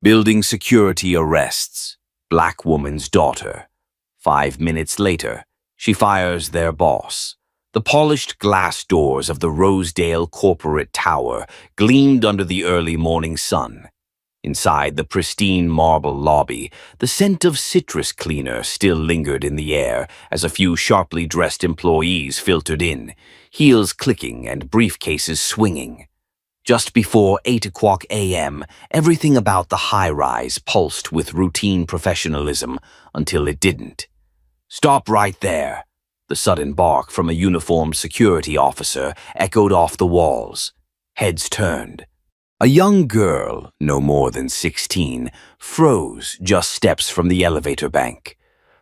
Building security arrests black woman's daughter. 5 minutes later, she fires their boss. The polished glass doors of the Rosedale corporate tower gleamed under the early morning sun. Inside the pristine marble lobby, the scent of citrus cleaner still lingered in the air as a few sharply dressed employees filtered in, heels clicking and briefcases swinging. Just before 8 o'clock a.m., everything about the high-rise pulsed with routine professionalism until it didn't. "Stop right there!" The sudden bark from a uniformed security officer echoed off the walls. Heads turned. A young girl, no more than 16, froze just steps from the elevator bank.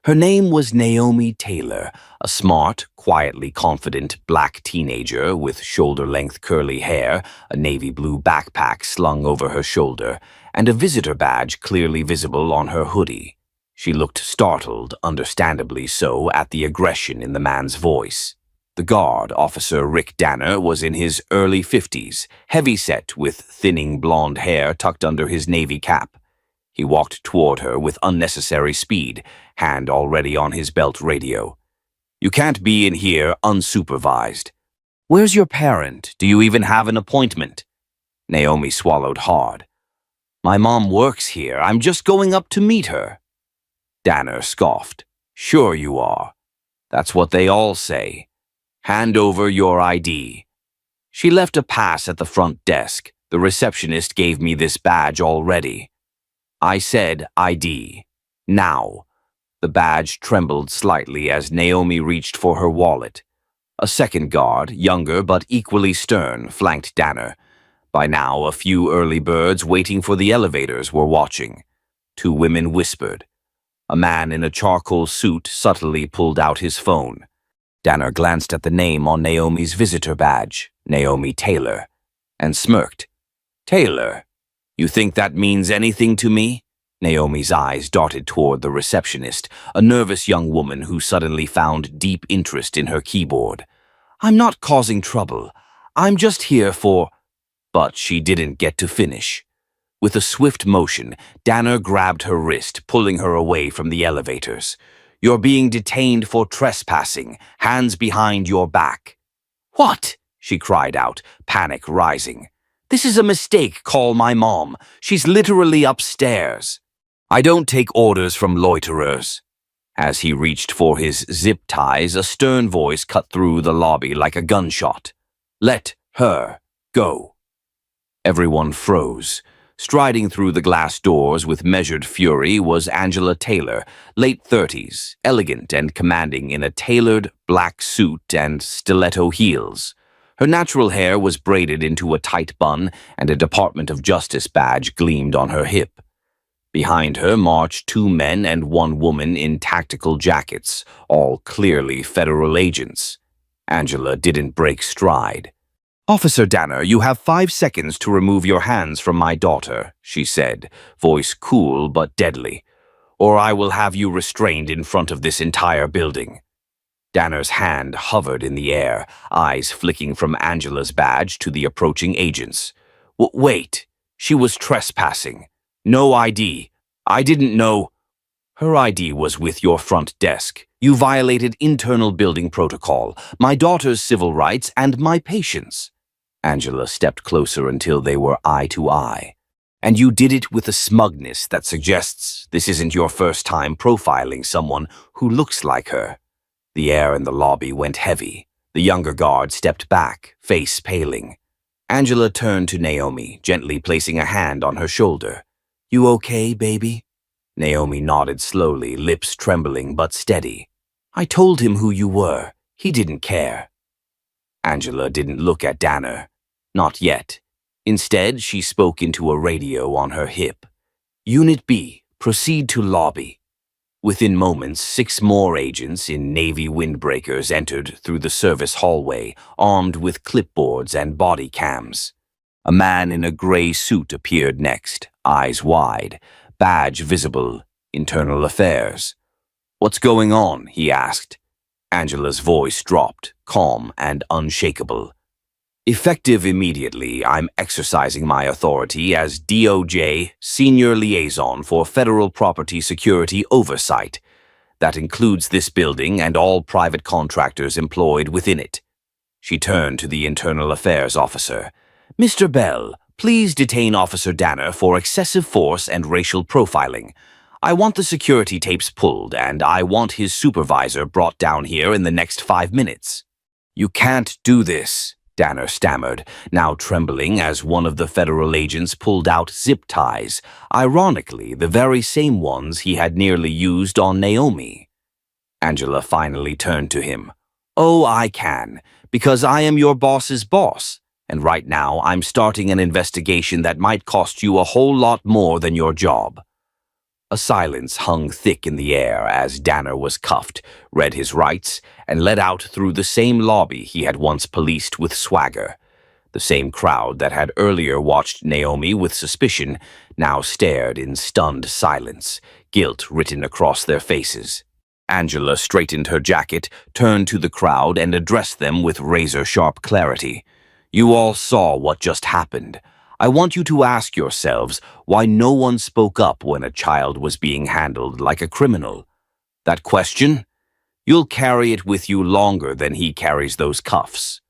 Her name was Naomi Taylor, a smart, quietly confident black teenager with shoulder-length curly hair, a navy blue backpack slung over her shoulder, and a visitor badge clearly visible on her hoodie. She looked startled, understandably so, at the aggression in the man's voice. The guard, Officer Rick Danner, was in his early 50s, heavy-set with thinning blonde hair tucked under his navy cap. He walked toward her with unnecessary speed, hand already on his belt radio. "You can't be in here unsupervised." "Where's your parent? Do you even have an appointment?" Naomi swallowed hard. "My mom works here. I'm just going up to meet her." Danner scoffed. "Sure you are. That's what they all say. Hand over your ID." "She left a pass at the front desk. The receptionist gave me this badge already." "I said ID. Now." The badge trembled slightly as Naomi reached for her wallet. A second guard, younger but equally stern, flanked Danner. By now, a few early birds waiting for the elevators were watching. Two women whispered. A man in a charcoal suit subtly pulled out his phone. Danner glanced at the name on Naomi's visitor badge, Naomi Taylor, and smirked. "Taylor? You think that means anything to me?" Naomi's eyes darted toward the receptionist, a nervous young woman who suddenly found deep interest in her keyboard. "I'm not causing trouble. I'm just here for—" But she didn't get to finish. With a swift motion, Danner grabbed her wrist, pulling her away from the elevators. "You're being detained for trespassing. Hands behind your back." "What?" she cried out, panic rising. "This is a mistake. Call my mom. She's literally upstairs." "I don't take orders from loiterers." As he reached for his zip ties, a stern voice cut through the lobby like a gunshot. "Let her go." Everyone froze. Striding through the glass doors with measured fury was Angela Taylor, late 30s, elegant and commanding in a tailored black suit and stiletto heels. Her natural hair was braided into a tight bun, and a Department of Justice badge gleamed on her hip. Behind her marched two men and one woman in tactical jackets, all clearly federal agents. Angela didn't break stride. "Officer Danner, you have 5 seconds to remove your hands from my daughter," she said, voice cool but deadly, "or I will have you restrained in front of this entire building." Danner's hand hovered in the air, eyes flicking from Angela's badge to the approaching agents. Wait, she was trespassing. No ID. I didn't know." "Her ID was with your front desk. You violated internal building protocol, my daughter's civil rights, and my patient's." Angela stepped closer until they were eye to eye. "And you did it with a smugness that suggests this isn't your first time profiling someone who looks like her." The air in the lobby went heavy. The younger guard stepped back, face paling. Angela turned to Naomi, gently placing a hand on her shoulder. "You okay, baby?" Naomi nodded slowly, lips trembling but steady. "I told him who you were. He didn't care." Angela didn't look at Danner. Not yet. Instead, she spoke into a radio on her hip. "Unit B, proceed to lobby." Within moments, 6 more agents in navy windbreakers entered through the service hallway, armed with clipboards and body cams. A man in a gray suit appeared next, eyes wide, badge visible, internal affairs. "What's going on?" he asked. Angela's voice dropped, calm and unshakable. Effective immediately, I'm exercising my authority as DOJ Senior Liaison for Federal Property Security Oversight. That includes this building and all private contractors employed within it. She turned to the Internal Affairs Officer. Mr. Bell, please detain Officer Danner for excessive force and racial profiling. I want the security tapes pulled, and I want his supervisor brought down here in the next 5 minutes. You can't do this, Danner stammered, now trembling as one of the federal agents pulled out zip ties, ironically the very same ones he had nearly used on Naomi. Angela finally turned to him. Oh, I can, because I am your boss's boss, and right now I'm starting an investigation that might cost you a whole lot more than your job. A silence hung thick in the air as Danner was cuffed, read his rights, and led out through the same lobby he had once policed with swagger. The same crowd that had earlier watched Naomi with suspicion now stared in stunned silence, guilt written across their faces. Angela straightened her jacket, turned to the crowd, and addressed them with razor-sharp clarity. You all saw what just happened. I want you to ask yourselves why no one spoke up when a child was being handled like a criminal. That question? You'll carry it with you longer than he carries those cuffs.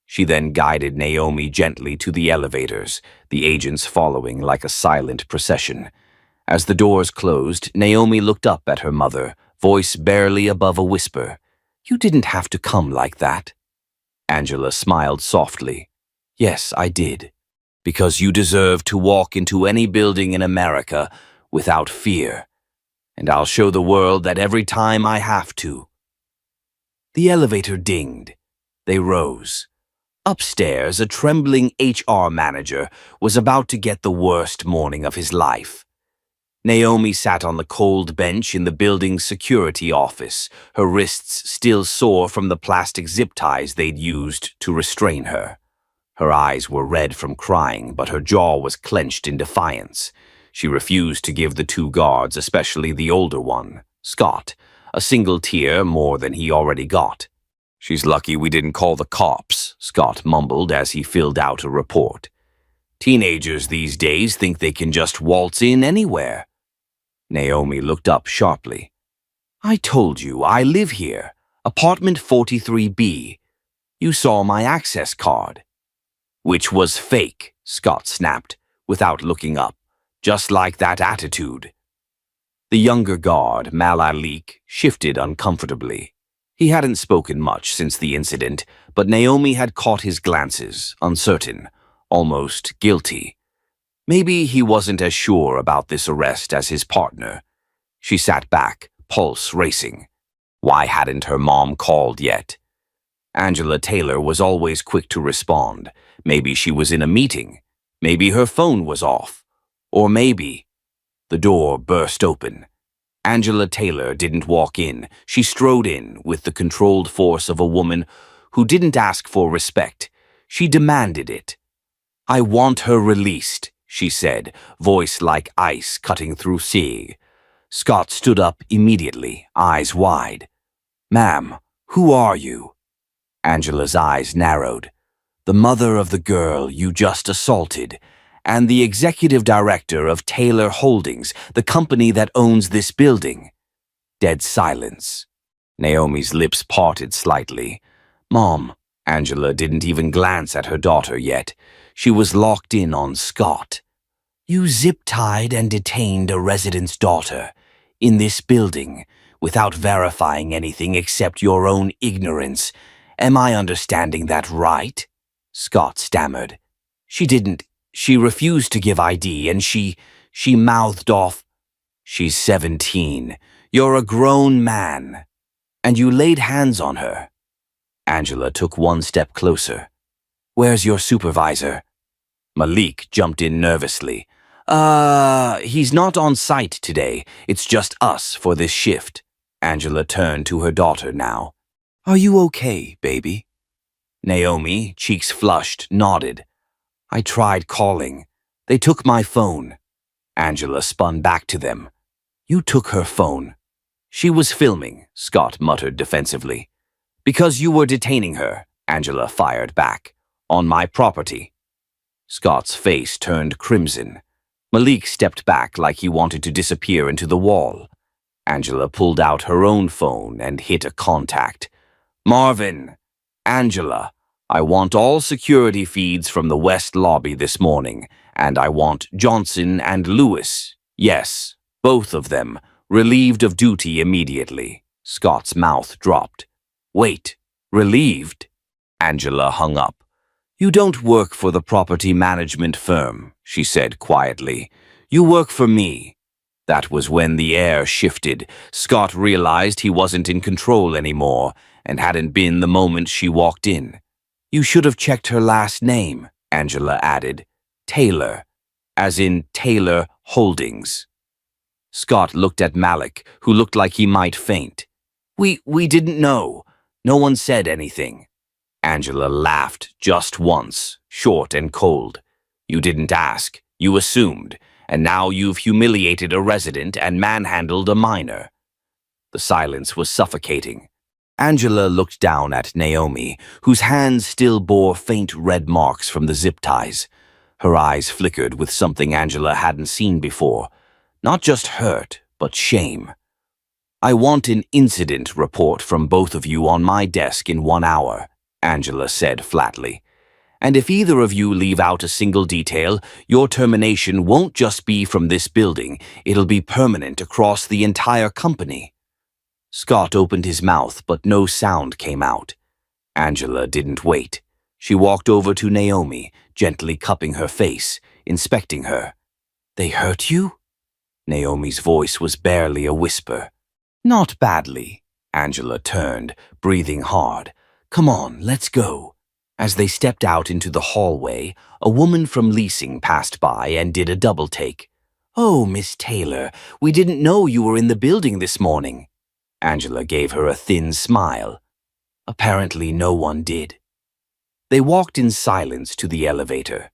She then guided Naomi gently to the elevators, the agents following like a silent procession. As the doors closed, Naomi looked up at her mother, voice barely above a whisper. You didn't have to come like that. Angela smiled softly. Yes, I did. Because you deserve to walk into any building in America without fear. And I'll show the world that every time I have to. The elevator dinged. They rose. Upstairs, a trembling HR manager was about to get the worst morning of his life. Naomi sat on the cold bench in the building's security office, her wrists still sore from the plastic zip ties they'd used to restrain her. Her eyes were red from crying, but her jaw was clenched in defiance. She refused to give the two guards, especially the older one, Scott, a single tear more than he already got. She's lucky we didn't call the cops, Scott mumbled as he filled out a report. Teenagers these days think they can just waltz in anywhere. Naomi looked up sharply. I told you, I live here. Apartment 43B. You saw my access card. Which was fake, Scott snapped, without looking up, just like that attitude. The younger guard, Malalik, shifted uncomfortably. He hadn't spoken much since the incident, but Naomi had caught his glances, uncertain, almost guilty. Maybe he wasn't as sure about this arrest as his partner. She sat back, pulse racing. Why hadn't her mom called yet? Angela Taylor was always quick to respond. Maybe she was in a meeting. Maybe her phone was off. Or maybe... The door burst open. Angela Taylor didn't walk in. She strode in with the controlled force of a woman who didn't ask for respect. She demanded it. I want her released, she said, voice like ice cutting through Sieg. Scott stood up immediately, eyes wide. Ma'am, who are you? Angela's eyes narrowed. The mother of the girl you just assaulted, and the executive director of Taylor Holdings, the company that owns this building. Dead silence. Naomi's lips parted slightly. Mom, Angela didn't even glance at her daughter yet. She was locked in on Scott. You zip-tied and detained a resident's daughter in this building without verifying anything except your own ignorance. Am I understanding that right? Scott stammered. She refused to give ID and she mouthed off, She's 17. You're a grown man. And you laid hands on her. Angela took one step closer. Where's your supervisor? Malik jumped in nervously. He's not on site today. It's just us for this shift. Angela turned to her daughter now. Are you okay, baby? Naomi, cheeks flushed, nodded. I tried calling. They took my phone. Angela spun back to them. You took her phone. She was filming, Scott muttered defensively. Because you were detaining her, Angela fired back. On my property. Scott's face turned crimson. Malik stepped back like he wanted to disappear into the wall. Angela pulled out her own phone and hit a contact. Marvin! Angela, I want all security feeds from the West Lobby this morning, and I want Johnson and Lewis. Yes, both of them, relieved of duty immediately. Scott's mouth dropped. Wait, relieved? Angela hung up. You don't work for the property management firm, she said quietly. You work for me. That was when the air shifted. Scott realized he wasn't in control anymore, and hadn't been the moment she walked in. You should have checked her last name, Angela added. Taylor, as in Taylor Holdings. Scott looked at Malik, who looked like he might faint. We didn't know. No one said anything. Angela laughed just once, short and cold. You didn't ask, you assumed, and now you've humiliated a resident and manhandled a minor. The silence was suffocating. Angela looked down at Naomi, whose hands still bore faint red marks from the zip ties. Her eyes flickered with something Angela hadn't seen before. Not just hurt, but shame. I want an incident report from both of you on my desk in 1 hour, Angela said flatly. And if either of you leave out a single detail, your termination won't just be from this building, it'll be permanent across the entire company. Scott opened his mouth, but no sound came out. Angela didn't wait. She walked over to Naomi, gently cupping her face, inspecting her. They hurt you? Naomi's voice was barely a whisper. Not badly. Angela turned, breathing hard. Come on, let's go. As they stepped out into the hallway, a woman from leasing passed by and did a double take. Oh, Miss Taylor, we didn't know you were in the building this morning. Angela gave her a thin smile. Apparently no one did. They walked in silence to the elevator.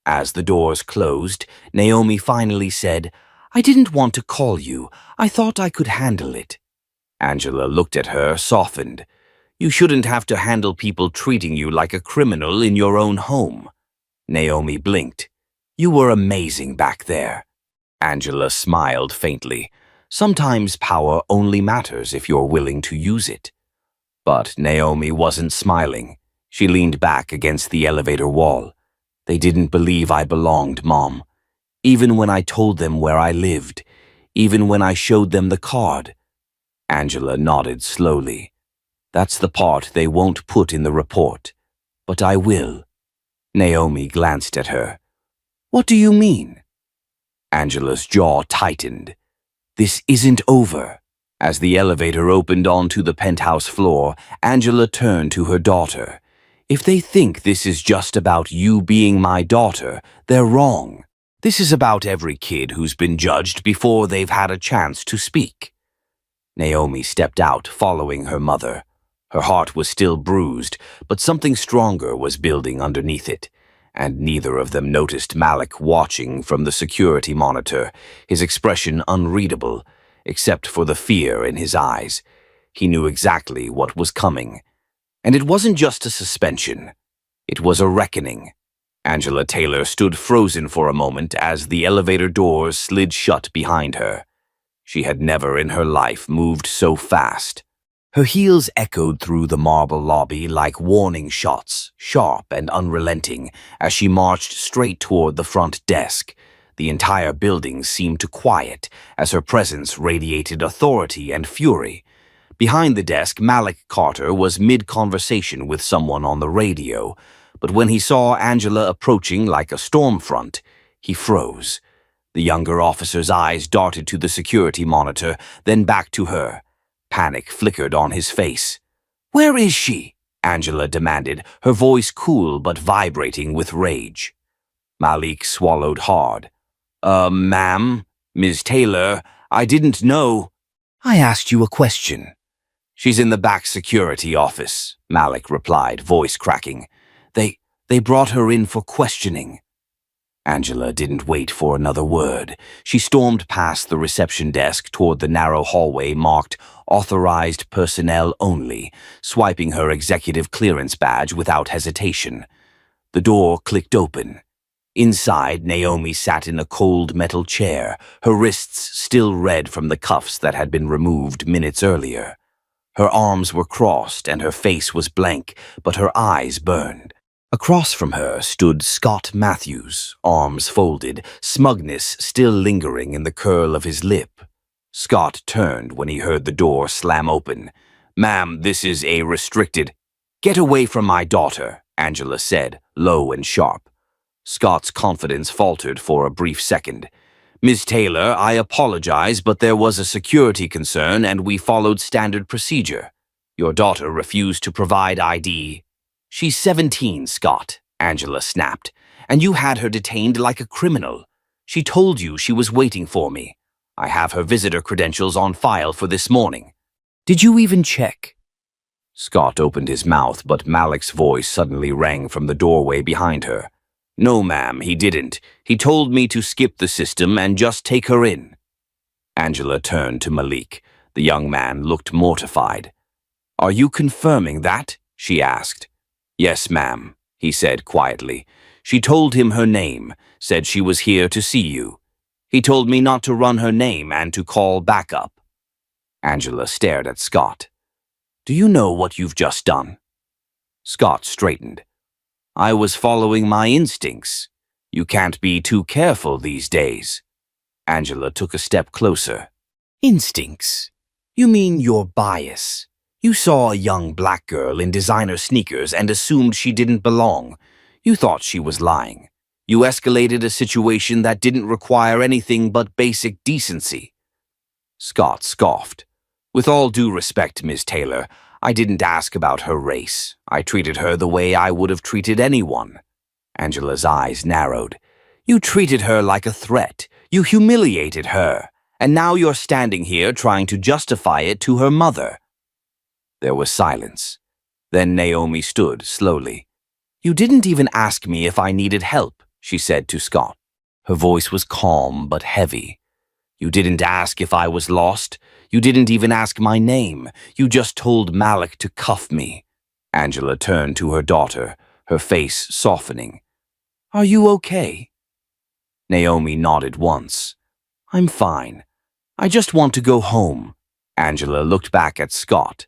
As the doors closed, Naomi finally said, I didn't want to call you. I thought I could handle it. Angela looked at her, softened. You shouldn't have to handle people treating you like a criminal in your own home. Naomi blinked. You were amazing back there. Angela smiled faintly. Sometimes power only matters if you're willing to use it. But Naomi wasn't smiling. She leaned back against the elevator wall. They didn't believe I belonged, Mom. Even when I told them where I lived. Even when I showed them the card. Angela nodded slowly. That's the part they won't put in the report. But I will. Naomi glanced at her. What do you mean? Angela's jaw tightened. This isn't over. As the elevator opened onto the penthouse floor, Angela turned to her daughter. If they think this is just about you being my daughter, they're wrong. This is about every kid who's been judged before they've had a chance to speak. Naomi stepped out, following her mother. Her heart was still bruised, but something stronger was building underneath it, and neither of them noticed Malik watching from the security monitor, his expression unreadable, except for the fear in his eyes. He knew exactly what was coming. And it wasn't just a suspension. It was a reckoning. Angela Taylor stood frozen for a moment as the elevator doors slid shut behind her. She had never in her life moved so fast. Her heels echoed through the marble lobby like warning shots, sharp and unrelenting, as she marched straight toward the front desk. The entire building seemed to quiet, as her presence radiated authority and fury. Behind the desk, Malik Carter was mid-conversation with someone on the radio, but when he saw Angela approaching like a storm front, he froze. The younger officer's eyes darted to the security monitor, then back to her. Panic flickered on his face. Where is she? Angela demanded, her voice cool but vibrating with rage. Malik swallowed hard. Ma'am, Ms. Taylor, I didn't know. I asked you a question. She's in the back security office, Malik replied, voice cracking. They brought her in for questioning. Angela didn't wait for another word. She stormed past the reception desk toward the narrow hallway marked Authorized Personnel Only, swiping her executive clearance badge without hesitation. The door clicked open. Inside, Naomi sat in a cold metal chair, her wrists still red from the cuffs that had been removed minutes earlier. Her arms were crossed and her face was blank, but her eyes burned. Across from her stood Scott Matthews, arms folded, smugness still lingering in the curl of his lip. Scott turned when he heard the door slam open. "Ma'am, this is a restricted—" "Get away from my daughter," Angela said, low and sharp. Scott's confidence faltered for a brief second. "Ms. Taylor, I apologize, but there was a security concern and we followed standard procedure. Your daughter refused to provide ID." "She's 17, Scott," Angela snapped, "and you had her detained like a criminal. She told you she was waiting for me. I have her visitor credentials on file for this morning. Did you even check?" Scott opened his mouth, but Malik's voice suddenly rang from the doorway behind her. "No, ma'am, he didn't. He told me to skip the system and just take her in." Angela turned to Malik. The young man looked mortified. "Are you confirming that?" she asked. "Yes, ma'am," he said quietly. "She told him her name, said she was here to see you. He told me not to run her name and to call backup." Angela stared at Scott. "Do you know what you've just done?" Scott straightened. "I was following my instincts. You can't be too careful these days." Angela took a step closer. "Instincts? You mean your bias? You saw a young black girl in designer sneakers and assumed she didn't belong. You thought she was lying. You escalated a situation that didn't require anything but basic decency." Scott scoffed. "With all due respect, Ms. Taylor, I didn't ask about her race. I treated her the way I would have treated anyone." Angela's eyes narrowed. "You treated her like a threat. You humiliated her. And now you're standing here trying to justify it to her mother." There was silence. Then Naomi stood slowly. "You didn't even ask me if I needed help," she said to Scott. Her voice was calm but heavy. "You didn't ask if I was lost. You didn't even ask my name. You just told Malik to cuff me." Angela turned to her daughter, her face softening. "Are you okay?" Naomi nodded once. "I'm fine. I just want to go home." Angela looked back at Scott.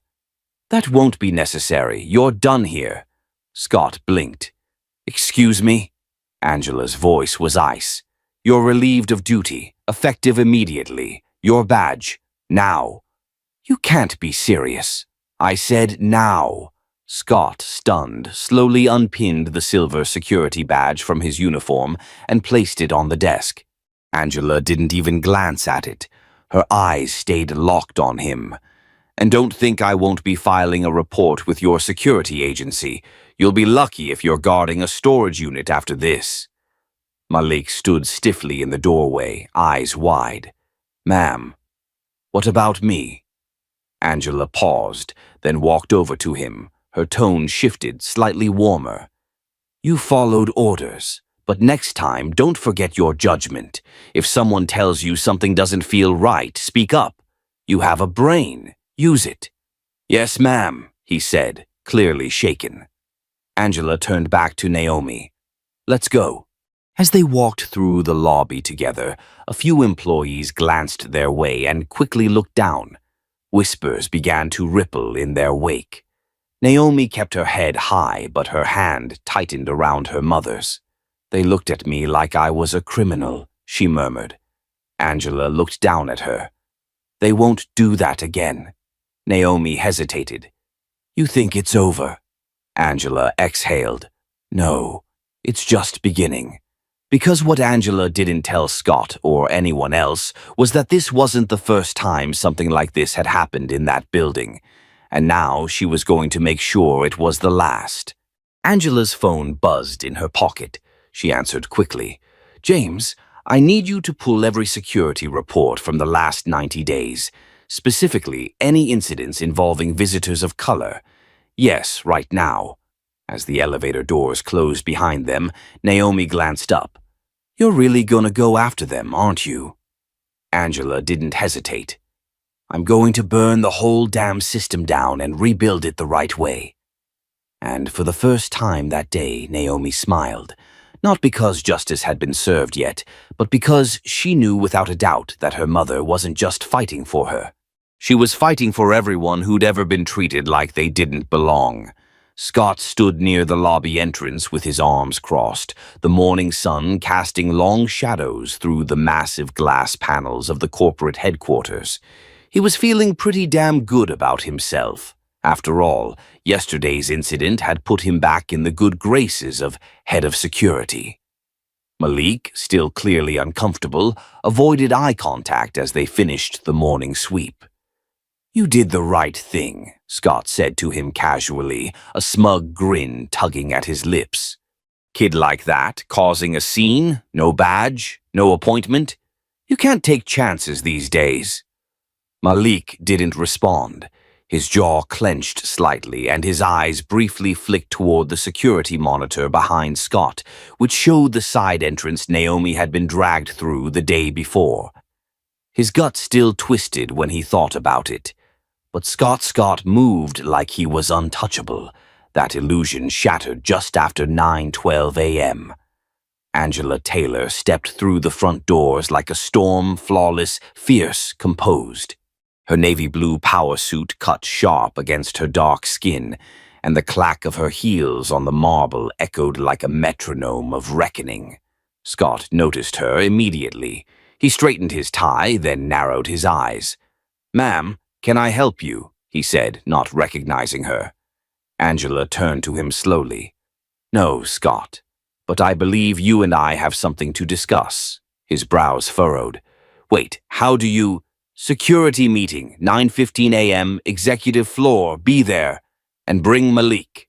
"That won't be necessary. You're done here." Scott blinked. "Excuse me?" Angela's voice was ice. "You're relieved of duty, effective immediately. Your badge. Now." "You can't be serious." "I said now." Scott, stunned, slowly unpinned the silver security badge from his uniform and placed it on the desk. Angela didn't even glance at it. Her eyes stayed locked on him. "And don't think I won't be filing a report with your security agency. You'll be lucky if you're guarding a storage unit after this." Malik stood stiffly in the doorway, eyes wide. "Ma'am, what about me?" Angela paused, then walked over to him. Her tone shifted, slightly warmer. "You followed orders, but next time don't forget your judgment. If someone tells you something doesn't feel right, speak up. You have a brain. Use it." "Yes, ma'am," he said, clearly shaken. Angela turned back to Naomi. "Let's go." As they walked through the lobby together, a few employees glanced their way and quickly looked down. Whispers began to ripple in their wake. Naomi kept her head high, but her hand tightened around her mother's. "They looked at me like I was a criminal," she murmured. Angela looked down at her. "They won't do that again." Naomi hesitated. "You think it's over?" Angela exhaled. "No, it's just beginning." Because what Angela didn't tell Scott or anyone else was that this wasn't the first time something like this had happened in that building, and now she was going to make sure it was the last. Angela's phone buzzed in her pocket. She answered quickly. "James, I need you to pull every security report from the last 90 days. Specifically, any incidents involving visitors of color. Yes, right now." As the elevator doors closed behind them, Naomi glanced up. "You're really gonna go after them, aren't you?" Angela didn't hesitate. "I'm going to burn the whole damn system down and rebuild it the right way." And for the first time that day, Naomi smiled. Not because justice had been served yet, but because she knew without a doubt that her mother wasn't just fighting for her. She was fighting for everyone who'd ever been treated like they didn't belong. Scott stood near the lobby entrance with his arms crossed, the morning sun casting long shadows through the massive glass panels of the corporate headquarters. He was feeling pretty damn good about himself. After all, yesterday's incident had put him back in the good graces of head of security. Malik, still clearly uncomfortable, avoided eye contact as they finished the morning sweep. "You did the right thing," Scott said to him casually, a smug grin tugging at his lips. "Kid like that, causing a scene, no badge, no appointment. You can't take chances these days." Malik didn't respond. His jaw clenched slightly, and his eyes briefly flicked toward the security monitor behind Scott, which showed the side entrance Naomi had been dragged through the day before. His gut still twisted when he thought about it. But Scott moved like he was untouchable. That illusion shattered just after 9:12 a.m. Angela Taylor stepped through the front doors like a storm, flawless, fierce, composed. Her navy blue power suit cut sharp against her dark skin, and the clack of her heels on the marble echoed like a metronome of reckoning. Scott noticed her immediately. He straightened his tie, then narrowed his eyes. "Ma'am, can I help you?" he said, not recognizing her. Angela turned to him slowly. "No, Scott, but I believe you and I have something to discuss." His brows furrowed. "Wait, how do you—" "Security meeting, 9:15 a.m., executive floor, be there, and bring Malik."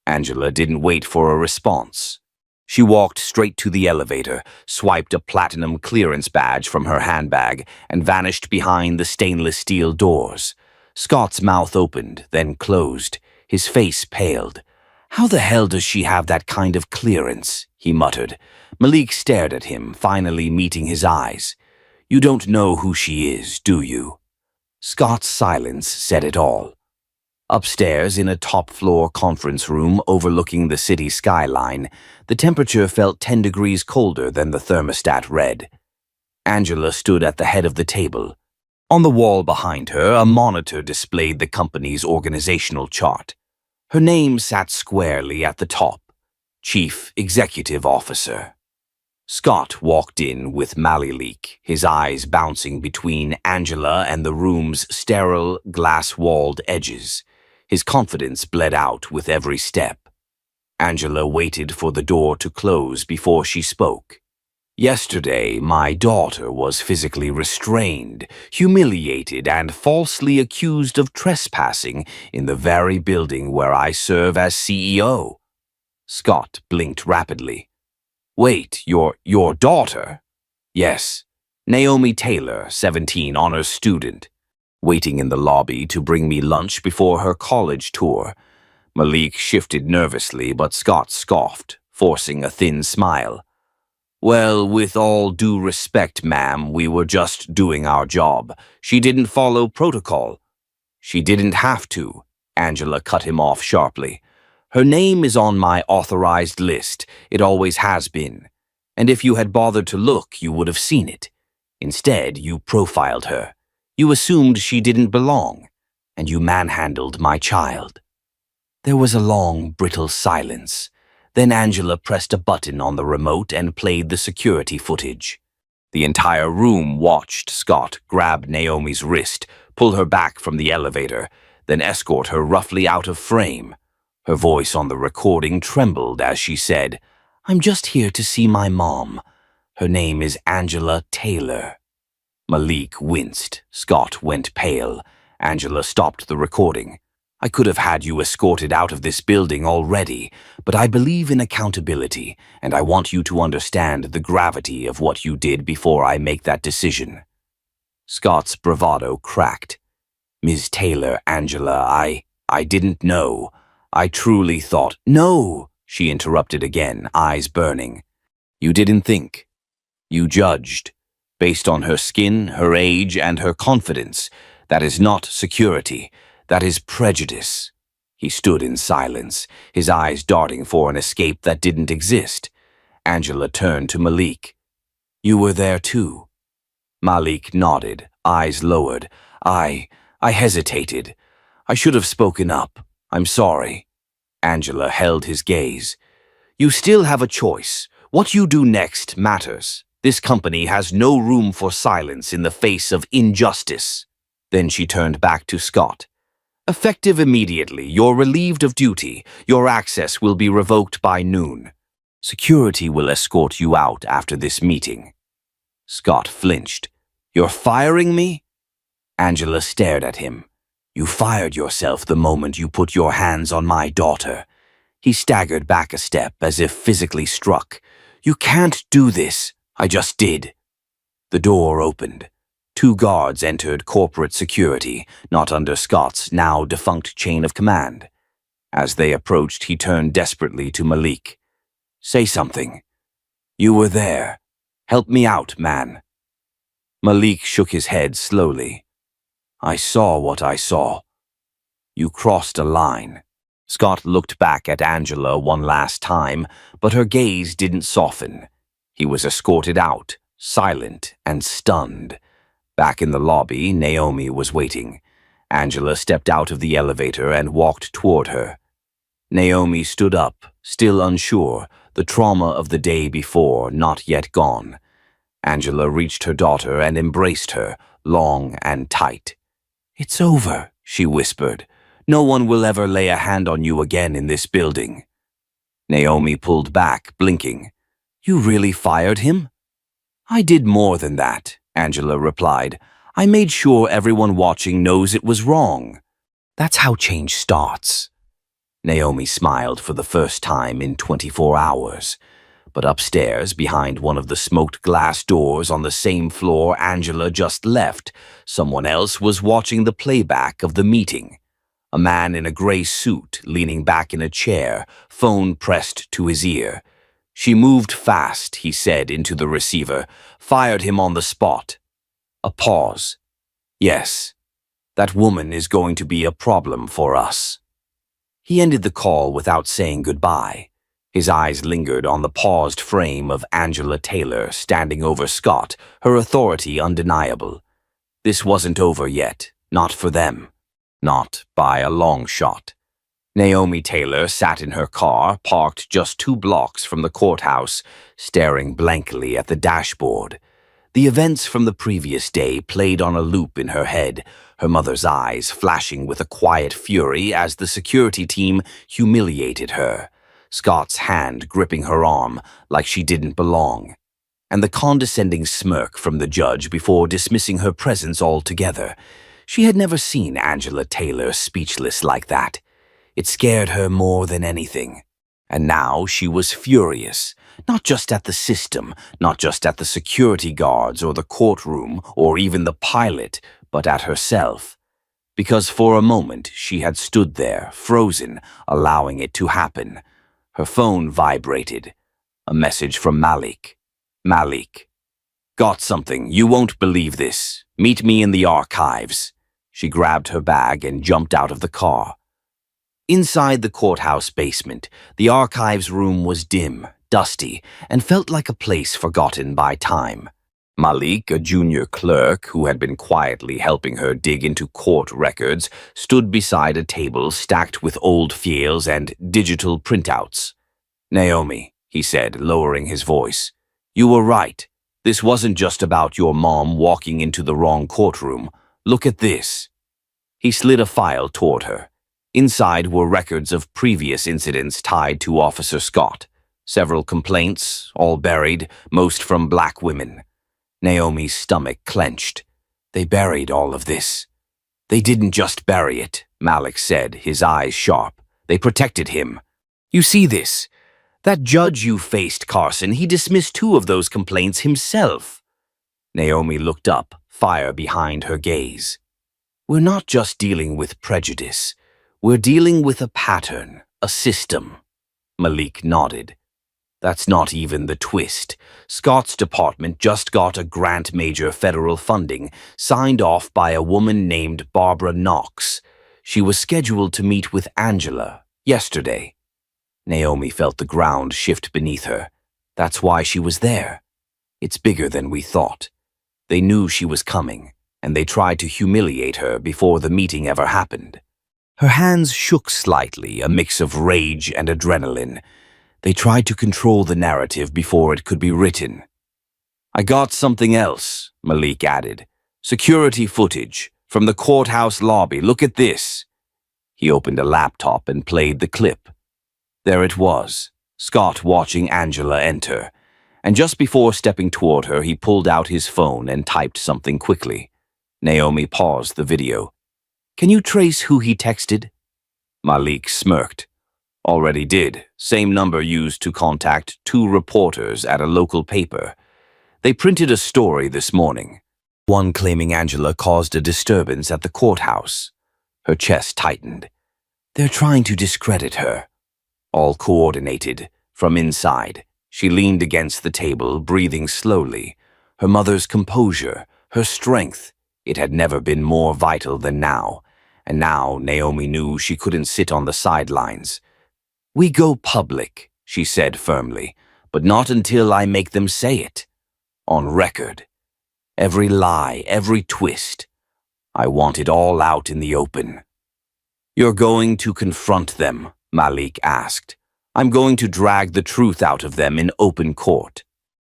Angela didn't wait for a response. She walked straight to the elevator, swiped a platinum clearance badge from her handbag, and vanished behind the stainless steel doors. Scott's mouth opened, then closed. His face paled. "How the hell does she have that kind of clearance?" he muttered. Malik stared at him, finally meeting his eyes. "You don't know who she is, do you?" Scott's silence said it all. Upstairs, in a top-floor conference room overlooking the city skyline, the temperature felt 10 degrees colder than the thermostat read. Angela stood at the head of the table. On the wall behind her, a monitor displayed the company's organizational chart. Her name sat squarely at the top, Chief Executive Officer. Scott walked in with Malik, his eyes bouncing between Angela and the room's sterile, glass-walled edges. His confidence bled out with every step. Angela waited for the door to close before she spoke. "Yesterday, my daughter was physically restrained, humiliated, and falsely accused of trespassing in the very building where I serve as CEO." Scott blinked rapidly. "Wait, your daughter?" "Yes. Naomi Taylor, 17, honors student. Waiting in the lobby to bring me lunch before her college tour." Malik shifted nervously, but Scott scoffed, forcing a thin smile. "Well, with all due respect, ma'am, we were just doing our job. She didn't follow protocol." "She didn't have to," Angela cut him off sharply. "Her name is on my authorized list. It always has been. And if you had bothered to look, you would have seen it. Instead, you profiled her. You assumed she didn't belong, and you manhandled my child." There was a long, brittle silence. Then Angela pressed a button on the remote and played the security footage. The entire room watched Scott grab Naomi's wrist, pull her back from the elevator, then escort her roughly out of frame. Her voice on the recording trembled as she said, "I'm just here to see my mom. Her name is Angela Taylor." Malik winced. Scott went pale. Angela stopped the recording. "I could have had you escorted out of this building already, but I believe in accountability, and I want you to understand the gravity of what you did before I make that decision." Scott's bravado cracked. "Ms. Taylor, Angela, I didn't know. I truly thought—" "No," she interrupted again, eyes burning. "You didn't think. You judged. Based on her skin, her age, and her confidence. That is not security. That is prejudice." He stood in silence, his eyes darting for an escape that didn't exist. Angela turned to Malik. "You were there too?" Malik nodded, eyes lowered. I hesitated. I should have spoken up. I'm sorry." Angela held his gaze. "You still have a choice. What you do next matters. This company has no room for silence in the face of injustice." Then she turned back to Scott. "Effective immediately, you're relieved of duty. Your access will be revoked by noon. Security will escort you out after this meeting." Scott flinched. "You're firing me?" Angela stared at him. "You fired yourself the moment you put your hands on my daughter." He staggered back a step as if physically struck. "You can't do this." "I just did." The door opened. 2 guards entered corporate security, not under Scott's now defunct chain of command. As they approached, he turned desperately to Malik. "Say something. You were there. Help me out, man." Malik shook his head slowly. "I saw what I saw. You crossed a line." Scott looked back at Angela one last time, but her gaze didn't soften. He was escorted out, silent and stunned. Back in the lobby, Naomi was waiting. Angela stepped out of the elevator and walked toward her. Naomi stood up, still unsure, the trauma of the day before not yet gone. Angela reached her daughter and embraced her, long and tight. "It's over," she whispered. "No one will ever lay a hand on you again in this building." Naomi pulled back, blinking. "You really fired him?" "I did more than that," Angela replied. "I made sure everyone watching knows it was wrong. That's how change starts." Naomi smiled for the first time in 24 hours. But upstairs, behind one of the smoked glass doors on the same floor Angela just left, someone else was watching the playback of the meeting. A man in a gray suit, leaning back in a chair, phone pressed to his ear. "She moved fast," he said into the receiver. "Fired him on the spot." A pause. "Yes, that woman is going to be a problem for us." He ended the call without saying goodbye. His eyes lingered on the paused frame of Angela Taylor standing over Scott, her authority undeniable. This wasn't over yet, not for them. Not by a long shot. Naomi Taylor sat in her car, parked just 2 blocks from the courthouse, staring blankly at the dashboard. The events from the previous day played on a loop in her head, her mother's eyes flashing with a quiet fury as the security team humiliated her. Scott's hand gripping her arm like she didn't belong, and the condescending smirk from the judge before dismissing her presence altogether. She had never seen Angela Taylor speechless like that. It scared her more than anything. And now she was furious, not just at the system, not just at the security guards or the courtroom or even the pilot, but at herself. Because for a moment she had stood there, frozen, allowing it to happen. Her phone vibrated. A message from Malik. "Malik. Got something. You won't believe this. Meet me in the archives." She grabbed her bag and jumped out of the car. Inside the courthouse basement, the archives room was dim, dusty, and felt like a place forgotten by time. Malik, a junior clerk who had been quietly helping her dig into court records, stood beside a table stacked with old files and digital printouts. "Naomi," he said, lowering his voice, "you were right. This wasn't just about your mom walking into the wrong courtroom. Look at this." He slid a file toward her. Inside were records of previous incidents tied to Officer Scott. Several complaints, all buried, most from black women. Naomi's stomach clenched. They buried all of this. "They didn't just bury it," Malik said, his eyes sharp. "They protected him. You see this? That judge you faced, Carson, he dismissed 2 of those complaints himself." Naomi looked up, fire behind her gaze. "We're not just dealing with prejudice. We're dealing with a pattern, a system." Malik nodded. "That's not even the twist. Scott's department just got a grant major federal funding, signed off by a woman named Barbara Knox. She was scheduled to meet with Angela yesterday. Naomi felt the ground shift beneath her. That's why she was there. It's bigger than we thought. They knew she was coming, and they tried to humiliate her before the meeting ever happened. Her hands shook slightly, a mix of rage and adrenaline. They tried to control the narrative before it could be written. "I got something else," Malik added. "Security footage from the courthouse lobby. Look at this." He opened a laptop and played the clip. There it was, Scott watching Angela enter, and just before stepping toward her, he pulled out his phone and typed something quickly. Naomi paused the video. "Can you trace who he texted?" Malik smirked. "Already did. Same number used to contact 2 reporters at a local paper. They printed a story this morning, one claiming Angela caused a disturbance at the courthouse." Her chest tightened. "They're trying to discredit her." All coordinated. From inside, she leaned against the table, breathing slowly. Her mother's composure, her strength, it had never been more vital than now. And now Naomi knew she couldn't sit on the sidelines. "We go public," she said firmly, "but not until I make them say it. On record. Every lie, every twist. I want it all out in the open." "You're going to confront them?" Malik asked. "I'm going to drag the truth out of them in open court."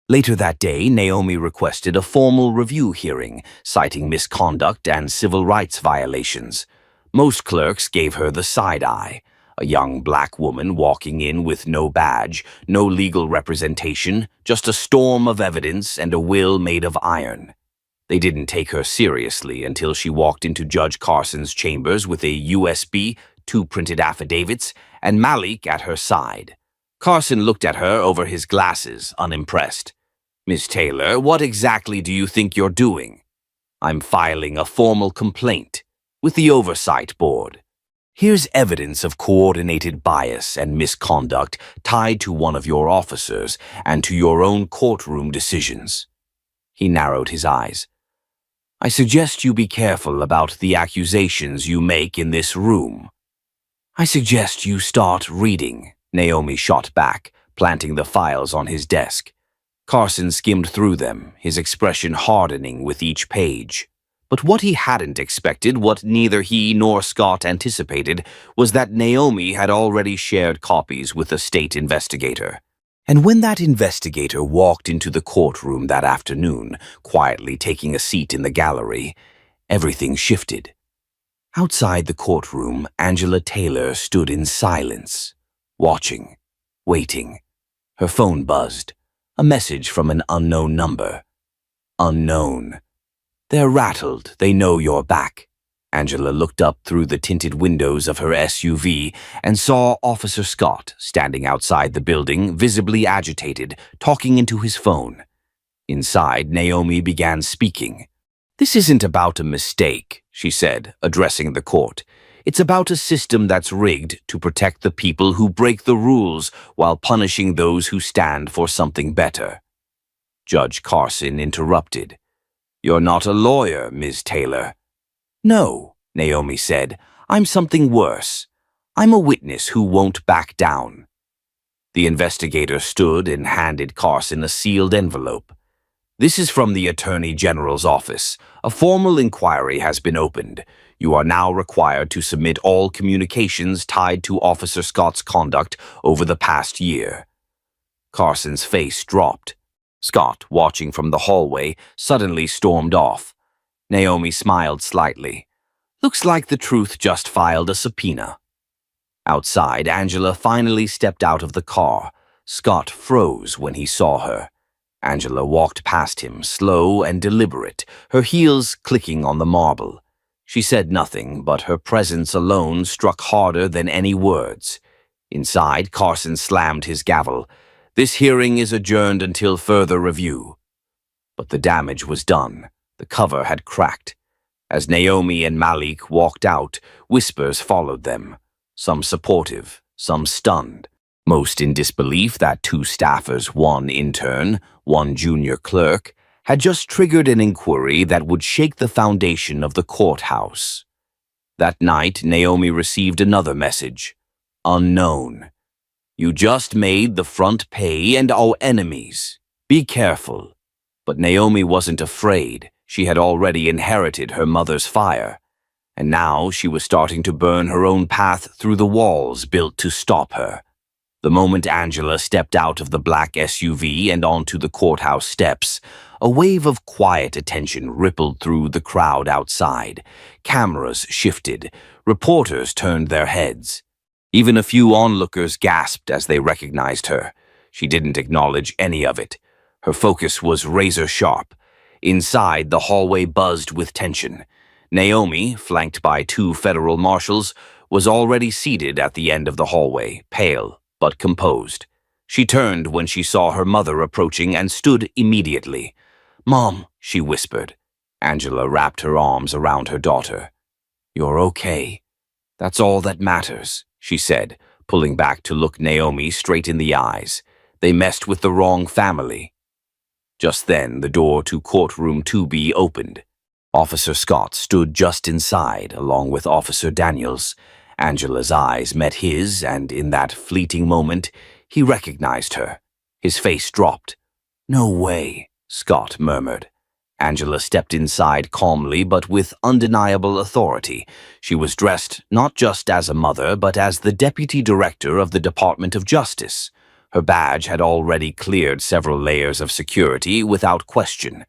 Later that day, Naomi requested a formal review hearing, citing misconduct and civil rights violations. Most clerks gave her the side eye. A young black woman walking in with no badge, no legal representation, just a storm of evidence and a will made of iron. They didn't take her seriously until she walked into Judge Carson's chambers with a USB, 2 printed affidavits, and Malik at her side. Carson looked at her over his glasses, unimpressed. "Miss Taylor, what exactly do you think you're doing?" "I'm filing a formal complaint with the Oversight Board. Here's evidence of coordinated bias and misconduct tied to one of your officers and to your own courtroom decisions." He narrowed his eyes. "I suggest you be careful about the accusations you make in this room." "I suggest you start reading," Naomi shot back, planting the files on his desk. Carson skimmed through them, his expression hardening with each page. But what he hadn't expected, what neither he nor Scott anticipated, was that Naomi had already shared copies with a state investigator. And when that investigator walked into the courtroom that afternoon, quietly taking a seat in the gallery, everything shifted. Outside the courtroom, Angela Taylor stood in silence, watching, waiting. Her phone buzzed. A message from an unknown number. Unknown. "They're rattled. They know you're back." Angela looked up through the tinted windows of her SUV and saw Officer Scott standing outside the building, visibly agitated, talking into his phone. Inside, Naomi began speaking. "This isn't about a mistake," she said, addressing the court. "It's about a system that's rigged to protect the people who break the rules while punishing those who stand for something better." Judge Carson interrupted. "You're not a lawyer, Ms. Taylor." "No," Naomi said. "I'm something worse. I'm a witness who won't back down." The investigator stood and handed Carson a sealed envelope. "This is from the Attorney General's office. A formal inquiry has been opened. You are now required to submit all communications tied to Officer Scott's conduct over the past year." Carson's face dropped. Scott, watching from the hallway, suddenly stormed off. Naomi smiled slightly. "Looks like the truth just filed a subpoena." Outside, Angela finally stepped out of the car. Scott froze when he saw her. Angela walked past him, slow and deliberate, her heels clicking on the marble. She said nothing, but her presence alone struck harder than any words. Inside, Carson slammed his gavel. "This hearing is adjourned until further review." But the damage was done. The cover had cracked. As Naomi and Malik walked out, whispers followed them. Some supportive, some stunned. Most in disbelief that 2 staffers, 1 intern, 1 junior clerk, had just triggered an inquiry that would shake the foundation of the courthouse. That night, Naomi received another message. Unknown. You just made the front pay and our enemies. Be careful. But Naomi wasn't afraid. She had already inherited her mother's fire. And now she was starting to burn her own path through the walls built to stop her. The moment Angela stepped out of the black SUV and onto the courthouse steps, a wave of quiet attention rippled through the crowd outside. Cameras shifted. Reporters turned their heads. Even a few onlookers gasped as they recognized her. She didn't acknowledge any of it. Her focus was razor-sharp. Inside, the hallway buzzed with tension. Naomi, flanked by 2 federal marshals, was already seated at the end of the hallway, pale but composed. She turned when she saw her mother approaching and stood immediately. "Mom," she whispered. Angela wrapped her arms around her daughter. "You're okay. That's all that matters," she said, pulling back to look Naomi straight in the eyes. They messed with the wrong family. Just then, the door to courtroom 2B opened. Officer Scott stood just inside, along with Officer Daniels. Angela's eyes met his, and in that fleeting moment, he recognized her. His face dropped. "No way," Scott murmured. Angela stepped inside calmly but with undeniable authority. She was dressed not just as a mother, but as the Deputy Director of the Department of Justice. Her badge had already cleared several layers of security without question.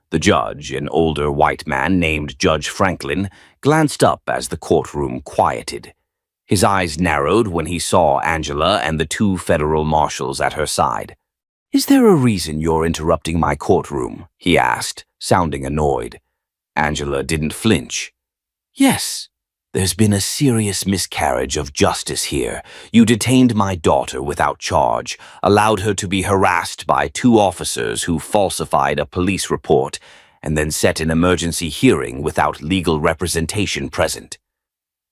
The judge, an older white man named Judge Franklin, glanced up as the courtroom quieted. His eyes narrowed when he saw Angela and the 2 federal marshals at her side. "Is there a reason you're interrupting my courtroom?" he asked, sounding annoyed. Angela didn't flinch. "Yes. There's been a serious miscarriage of justice here. You detained my daughter without charge, allowed her to be harassed by 2 officers who falsified a police report, and then set an emergency hearing without legal representation present."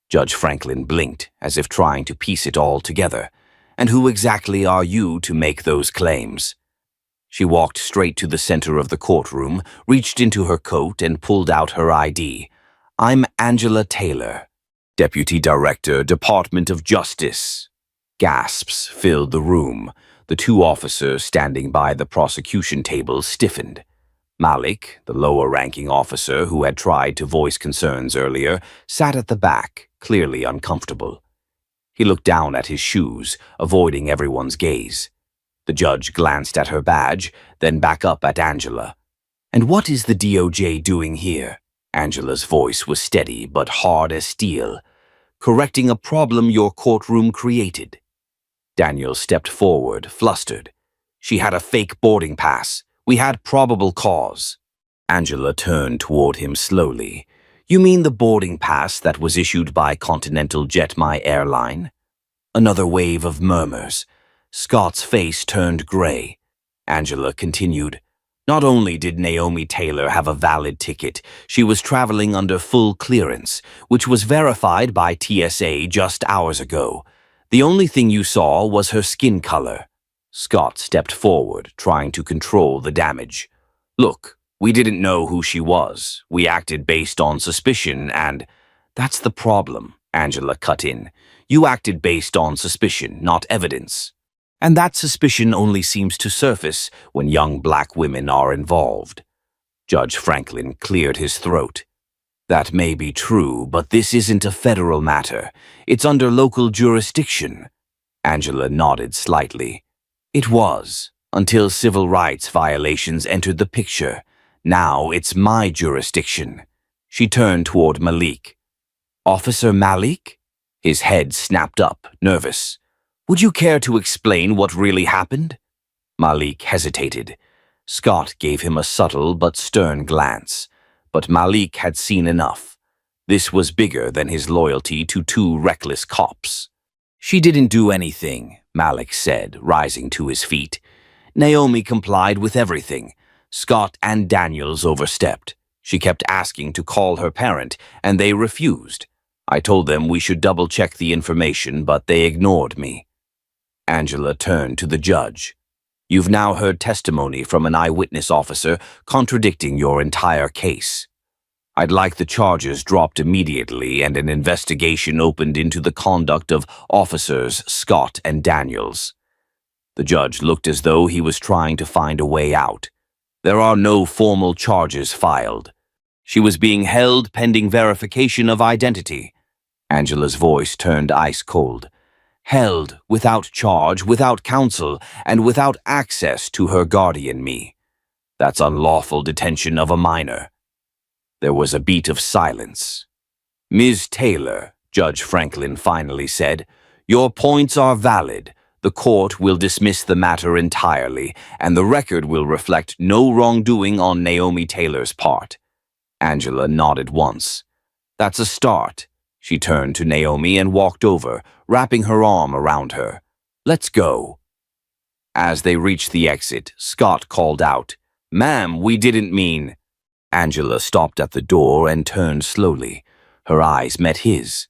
Judge Franklin blinked, as if trying to piece it all together. "And who exactly are you to make those claims?" She walked straight to the center of the courtroom, reached into her coat, and pulled out her ID. "I'm Angela Taylor, Deputy Director, Department of Justice." Gasps filled the room. The 2 officers standing by the prosecution table stiffened. Malik, the lower-ranking officer who had tried to voice concerns earlier, sat at the back, clearly uncomfortable. He looked down at his shoes, avoiding everyone's gaze. The judge glanced at her badge, then back up at Angela. "And what is the DOJ doing here?" Angela's voice was steady but hard as steel. "Correcting a problem your courtroom created." Daniel stepped forward, flustered. "She had a fake boarding pass. We had probable cause." Angela turned toward him slowly. "You mean the boarding pass that was issued by Continental Jetmy Airline?" Another wave of murmurs. Scott's face turned gray. Angela continued. "Not only did Naomi Taylor have a valid ticket, she was traveling under full clearance, which was verified by TSA just hours ago. The only thing you saw was her skin color." Scott stepped forward, trying to control the damage. "Look, we didn't know who she was. We acted based on suspicion and—" "That's the problem," Angela cut in. "You acted based on suspicion, not evidence. And that suspicion only seems to surface when young black women are involved." Judge Franklin cleared his throat. "That may be true, but this isn't a federal matter. It's under local jurisdiction." Angela nodded slightly. "It was, until civil rights violations entered the picture. Now it's my jurisdiction." She turned toward Malik. "Officer Malik?" His head snapped up, nervous. "Would you care to explain what really happened?" Malik hesitated. Scott gave him a subtle but stern glance. But Malik had seen enough. This was bigger than his loyalty to 2 reckless cops. "She didn't do anything," Malik said, rising to his feet. "Naomi complied with everything. Scott and Daniels overstepped. She kept asking to call her parent, and they refused. I told them we should double-check the information, but they ignored me." Angela turned to the judge. "You've now heard testimony from an eyewitness officer contradicting your entire case." I'd like the charges dropped immediately and an investigation opened into the conduct of Officers Scott and Daniels. The judge looked as though he was trying to find a way out. There are no formal charges filed. She was being held pending verification of identity. Angela's voice turned ice cold. Held without charge, without counsel, and without access to her guardian, me. That's unlawful detention of a minor. There was a beat of silence. Ms. Taylor, Judge Franklin finally said, your points are valid. The court will dismiss the matter entirely, and the record will reflect no wrongdoing on Naomi Taylor's part. Angela nodded once. That's a start. She turned to Naomi and walked over, wrapping her arm around her. Let's go. As they reached the exit, Scott called out, Ma'am, we didn't mean... Angela stopped at the door and turned slowly. Her eyes met his.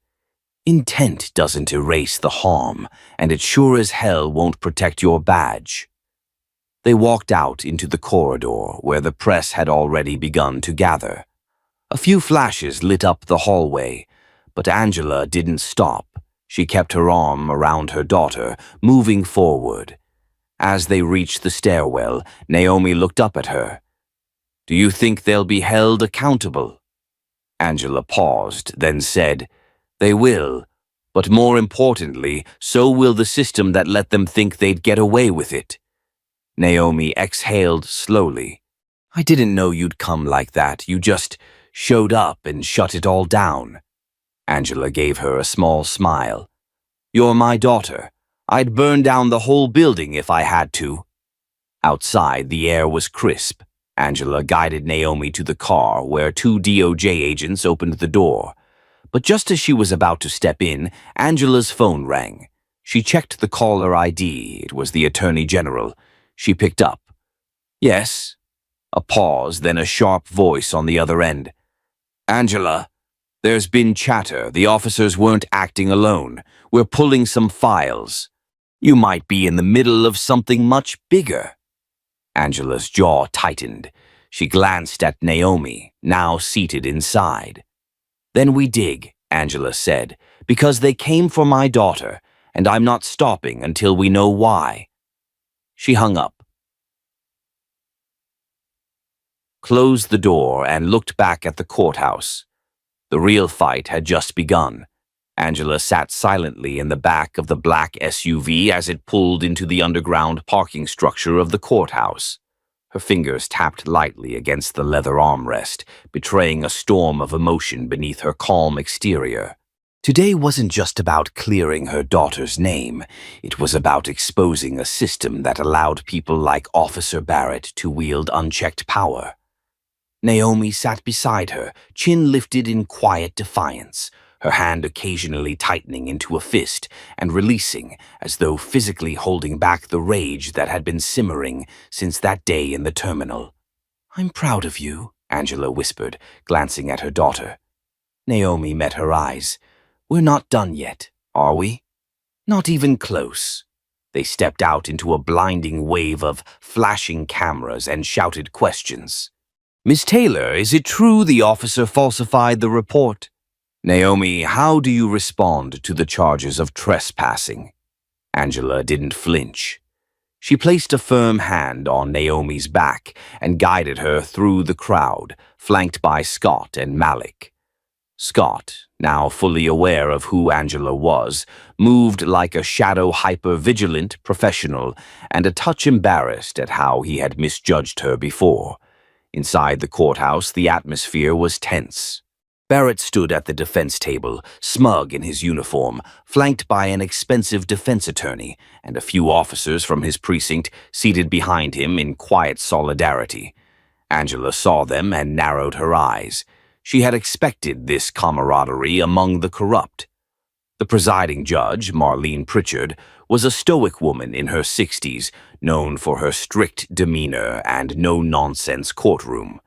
Intent doesn't erase the harm, and it sure as hell won't protect your badge. They walked out into the corridor where the press had already begun to gather. A few flashes lit up the hallway, but Angela didn't stop. She kept her arm around her daughter, moving forward. As they reached the stairwell, Naomi looked up at her. Do you think they'll be held accountable? Angela paused, then said, They will, but more importantly, so will the system that let them think they'd get away with it. Naomi exhaled slowly. I didn't know you'd come like that. You just showed up and shut it all down. Angela gave her a small smile. You're my daughter. I'd burn down the whole building if I had to. Outside, the air was crisp. Angela guided Naomi to the car, where 2 DOJ agents opened the door. But just as she was about to step in, Angela's phone rang. She checked the caller ID. It was the Attorney General. She picked up. Yes. A pause, then a sharp voice on the other end. Angela, there's been chatter. The officers weren't acting alone. We're pulling some files. You might be in the middle of something much bigger. Angela's jaw tightened. She glanced at Naomi, now seated inside. Then we dig, Angela said, because they came for my daughter, and I'm not stopping until we know why. She hung up, closed the door, and looked back at the courthouse. The real fight had just begun. Angela sat silently in the back of the black SUV as it pulled into the underground parking structure of the courthouse. Her fingers tapped lightly against the leather armrest, betraying a storm of emotion beneath her calm exterior. Today wasn't just about clearing her daughter's name. It was about exposing a system that allowed people like Officer Barrett to wield unchecked power. Naomi sat beside her, chin lifted in quiet defiance, her hand occasionally tightening into a fist and releasing, as though physically holding back the rage that had been simmering since that day in the terminal. I'm proud of you, Angela whispered, glancing at her daughter. Naomi met her eyes. We're not done yet, are we? Not even close. They stepped out into a blinding wave of flashing cameras and shouted questions. Miss Taylor, is it true the officer falsified the report? Naomi, how do you respond to the charges of trespassing? Angela didn't flinch. She placed a firm hand on Naomi's back and guided her through the crowd, flanked by Scott and Malik. Scott, now fully aware of who Angela was, moved like a shadow hyper-vigilant professional and a touch embarrassed at how he had misjudged her before. Inside the courthouse, the atmosphere was tense. Barrett stood at the defense table, smug in his uniform, flanked by an expensive defense attorney and a few officers from his precinct seated behind him in quiet solidarity. Angela saw them and narrowed her eyes. She had expected this camaraderie among the corrupt. The presiding judge, Marlene Pritchard, was a stoic woman in her 60s, known for her strict demeanor and no-nonsense courtroom.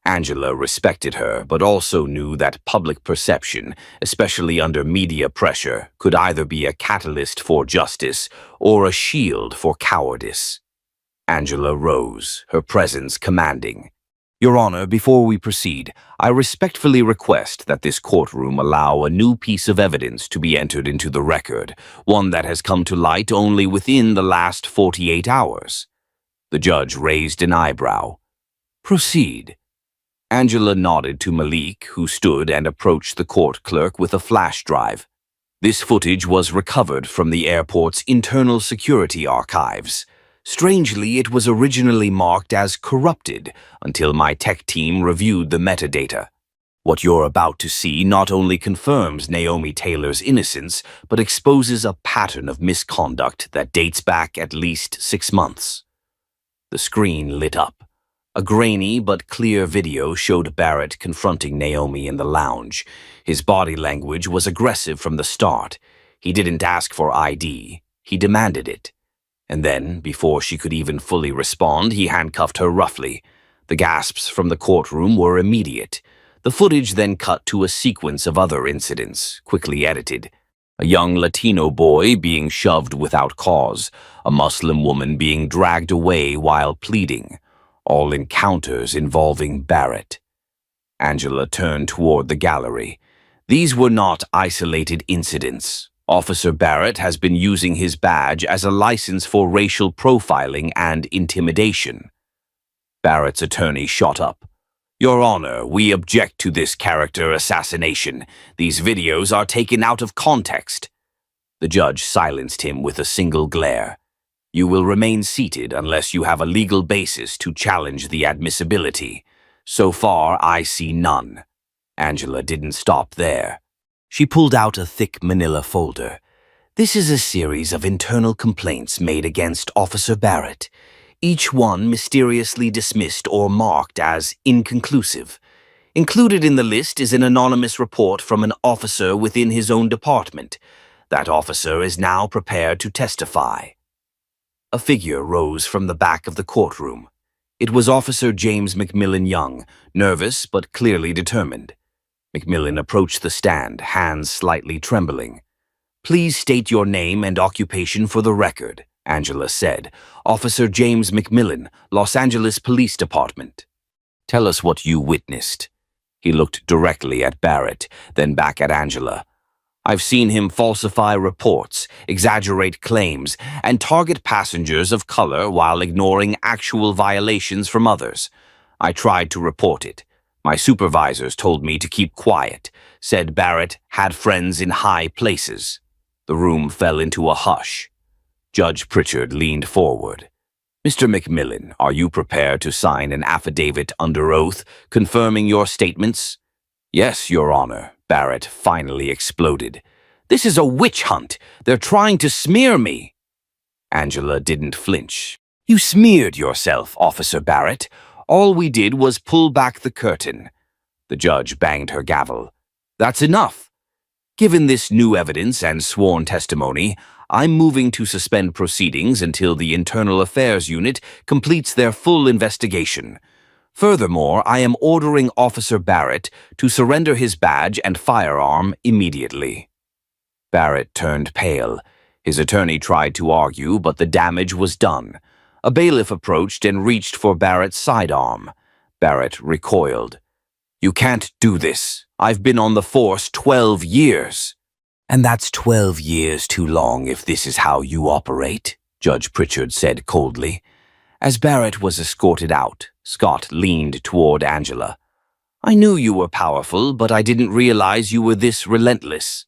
Angela respected her, but also knew that public perception, especially under media pressure, could either be a catalyst for justice or a shield for cowardice. Angela rose, her presence commanding. Your Honor, before we proceed, I respectfully request that this courtroom allow a new piece of evidence to be entered into the record, one that has come to light only within the last 48 hours. The judge raised an eyebrow. Proceed. Angela nodded to Malik, who stood and approached the court clerk with a flash drive. This footage was recovered from the airport's internal security archives. Strangely, it was originally marked as corrupted until my tech team reviewed the metadata. What you're about to see not only confirms Naomi Taylor's innocence, but exposes a pattern of misconduct that dates back at least 6 months. The screen lit up. A grainy but clear video showed Barrett confronting Naomi in the lounge. His body language was aggressive from the start. He didn't ask for ID. He demanded it. And then, before she could even fully respond, he handcuffed her roughly. The gasps from the courtroom were immediate. The footage then cut to a sequence of other incidents, quickly edited. A young Latino boy being shoved without cause, a Muslim woman being dragged away while pleading, all encounters involving Barrett. Angela turned toward the gallery. These were not isolated incidents. Officer Barrett has been using his badge as a license for racial profiling and intimidation. Barrett's attorney shot up. Your Honor, we object to this character assassination. These videos are taken out of context. The judge silenced him with a single glare. You will remain seated unless you have a legal basis to challenge the admissibility. So far, I see none. Angela didn't stop there. She pulled out a thick manila folder. This is a series of internal complaints made against Officer Barrett, each one mysteriously dismissed or marked as inconclusive. Included in the list is an anonymous report from an officer within his own department. That officer is now prepared to testify. A figure rose from the back of the courtroom. It was Officer James McMillan Young, nervous but clearly determined. McMillan approached the stand, hands slightly trembling. Please state your name and occupation for the record, Angela said. Officer James McMillan, Los Angeles Police Department. Tell us what you witnessed. He looked directly at Barrett, then back at Angela. I've seen him falsify reports, exaggerate claims, and target passengers of color while ignoring actual violations from others. I tried to report it. My supervisors told me to keep quiet, said Barrett had friends in high places. The room fell into a hush. Judge Pritchard leaned forward. Mr. McMillan, are you prepared to sign an affidavit under oath confirming your statements? Yes, Your Honor, Barrett finally exploded. This is a witch hunt. They're trying to smear me. Angela didn't flinch. You smeared yourself, Officer Barrett. All we did was pull back the curtain. The judge banged her gavel. That's enough. Given this new evidence and sworn testimony, I'm moving to suspend proceedings until the Internal Affairs Unit completes their full investigation. Furthermore, I am ordering Officer Barrett to surrender his badge and firearm immediately. Barrett turned pale. His attorney tried to argue, but the damage was done. A bailiff approached and reached for Barrett's sidearm. Barrett recoiled. You can't do this. I've been on the force 12 years. And that's 12 years too long if this is how you operate, Judge Pritchard said coldly. As Barrett was escorted out, Scott leaned toward Angela. I knew you were powerful, but I didn't realize you were this relentless.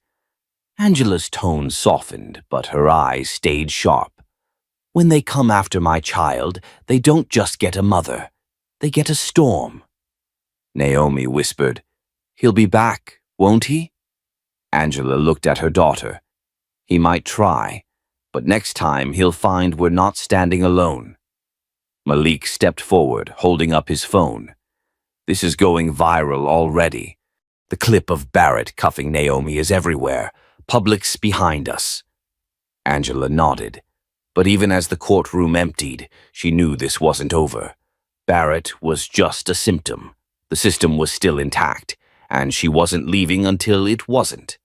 Angela's tone softened, but her eyes stayed sharp. When they come after my child, they don't just get a mother. They get a storm. Naomi whispered, He'll be back, won't he? Angela looked at her daughter. He might try, but next time he'll find we're not standing alone. Malik stepped forward, holding up his phone. This is going viral already. The clip of Barrett cuffing Naomi is everywhere. Public's behind us. Angela nodded. But even as the courtroom emptied, she knew this wasn't over. Barrett was just a symptom. The system was still intact, and she wasn't leaving until it wasn't.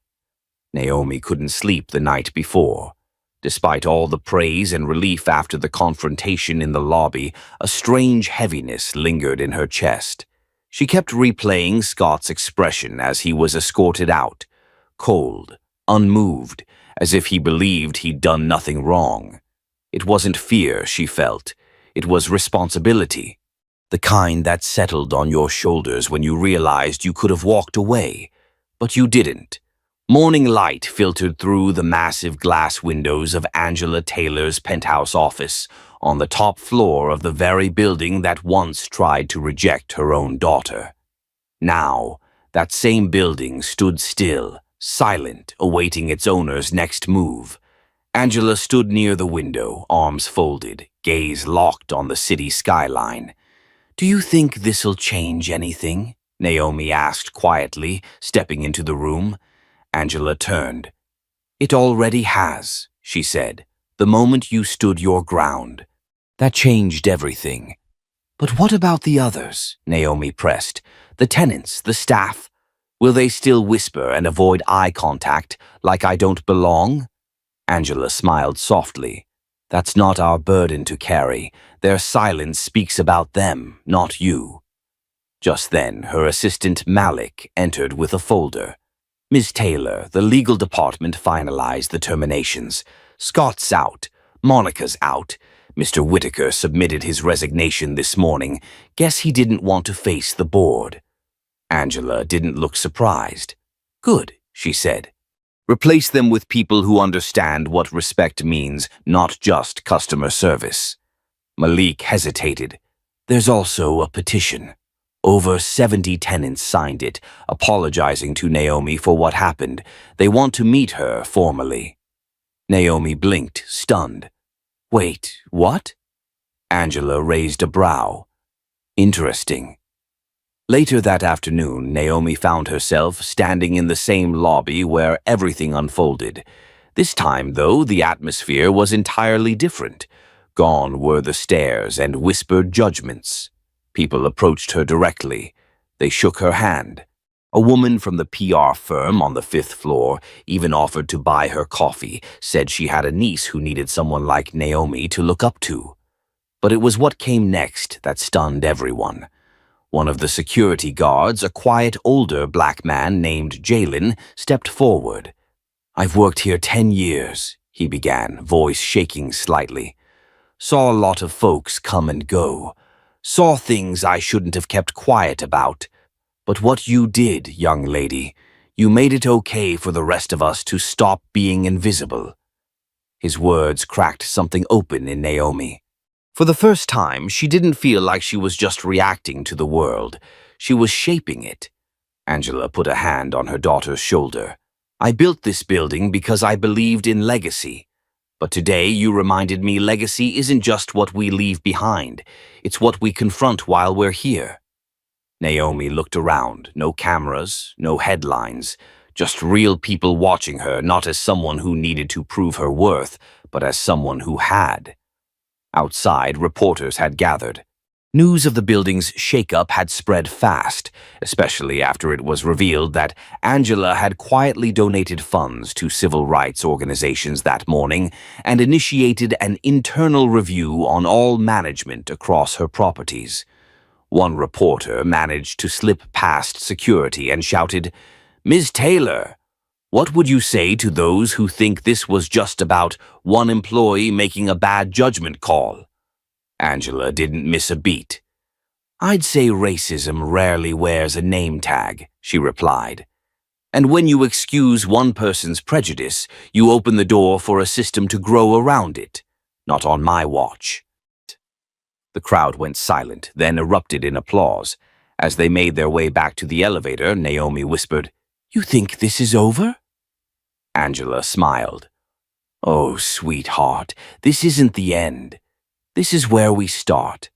Naomi couldn't sleep the night before. Despite all the praise and relief after the confrontation in the lobby, a strange heaviness lingered in her chest. She kept replaying Scott's expression as he was escorted out, cold, unmoved, as if he believed he'd done nothing wrong. It wasn't fear she felt, it was responsibility. The kind that settled on your shoulders when you realized you could have walked away, but you didn't. Morning light filtered through the massive glass windows of Angela Taylor's penthouse office on the top floor of the very building that once tried to reject her own daughter. Now, that same building stood still, silent, awaiting its owner's next move. Angela stood near the window, arms folded, gaze locked on the city skyline. "Do you think this'll change anything?" Naomi asked quietly, stepping into the room. Angela turned. "It already has," she said, "the moment you stood your ground. That changed everything." "But what about the others?" Naomi pressed. "The tenants, the staff? Will they still whisper and avoid eye contact like I don't belong?" Angela smiled softly. "That's not our burden to carry. Their silence speaks about them, not you." Just then, her assistant Malik entered with a folder. "Ms. Taylor, the legal department finalized the terminations. Scott's out. Monica's out. Mr. Whitaker submitted his resignation this morning. Guess he didn't want to face the board." Angela didn't look surprised. "Good," she said. "Replace them with people who understand what respect means, not just customer service." Malik hesitated. "There's also a petition." Over 70 tenants signed it, apologizing to Naomi for what happened. They want to meet her formally. Naomi blinked, stunned. "Wait, what?" Angela raised a brow. "Interesting." Later that afternoon, Naomi found herself standing in the same lobby where everything unfolded. This time, though, the atmosphere was entirely different. Gone were the stares and whispered judgments. People approached her directly. They shook her hand. A woman from the PR firm on the 5th floor even offered to buy her coffee, said she had a niece who needed someone like Naomi to look up to. But it was what came next that stunned everyone. One of the security guards, a quiet older black man named Jalen, stepped forward. "I've worked here 10 years, he began, voice shaking slightly. "Saw a lot of folks come and go. Saw things I shouldn't have kept quiet about. But what you did, young lady, you made it okay for the rest of us to stop being invisible." His words cracked something open in Naomi. For the first time, she didn't feel like she was just reacting to the world. She was shaping it. Angela put a hand on her daughter's shoulder. "I built this building because I believed in legacy. But today you reminded me legacy isn't just what we leave behind. It's what we confront while we're here." Naomi looked around. No cameras, no headlines. Just real people watching her, not as someone who needed to prove her worth, but as someone who had. Outside, reporters had gathered. News of the building's shakeup had spread fast, especially after it was revealed that Angela had quietly donated funds to civil rights organizations that morning and initiated an internal review on all management across her properties. One reporter managed to slip past security and shouted, "Ms. Taylor, what would you say to those who think this was just about one employee making a bad judgment call?" Angela didn't miss a beat. "I'd say racism rarely wears a name tag," she replied. "And when you excuse one person's prejudice, you open the door for a system to grow around it. Not on my watch." The crowd went silent, then erupted in applause. As they made their way back to the elevator, Naomi whispered, "You think this is over?" Angela smiled. "Oh, sweetheart, this isn't the end. This is where we start."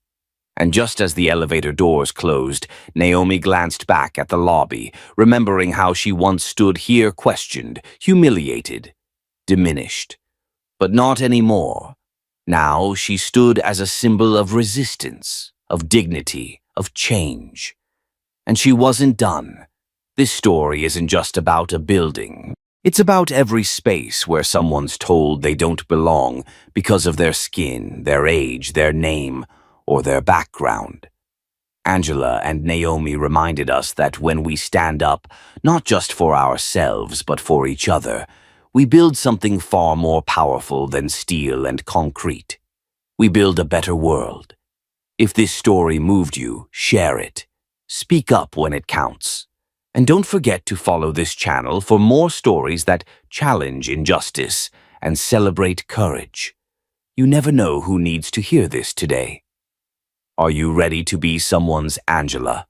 And just as the elevator doors closed, Naomi glanced back at the lobby, remembering how she once stood here questioned, humiliated, diminished. But not anymore. Now she stood as a symbol of resistance, of dignity, of change. And she wasn't done. This story isn't just about a building. It's about every space where someone's told they don't belong because of their skin, their age, their name, or their background. Angela and Naomi reminded us that when we stand up, not just for ourselves but for each other, we build something far more powerful than steel and concrete. We build a better world. If this story moved you, share it. Speak up when it counts. And don't forget to follow this channel for more stories that challenge injustice and celebrate courage. You never know who needs to hear this today. Are you ready to be someone's Angela?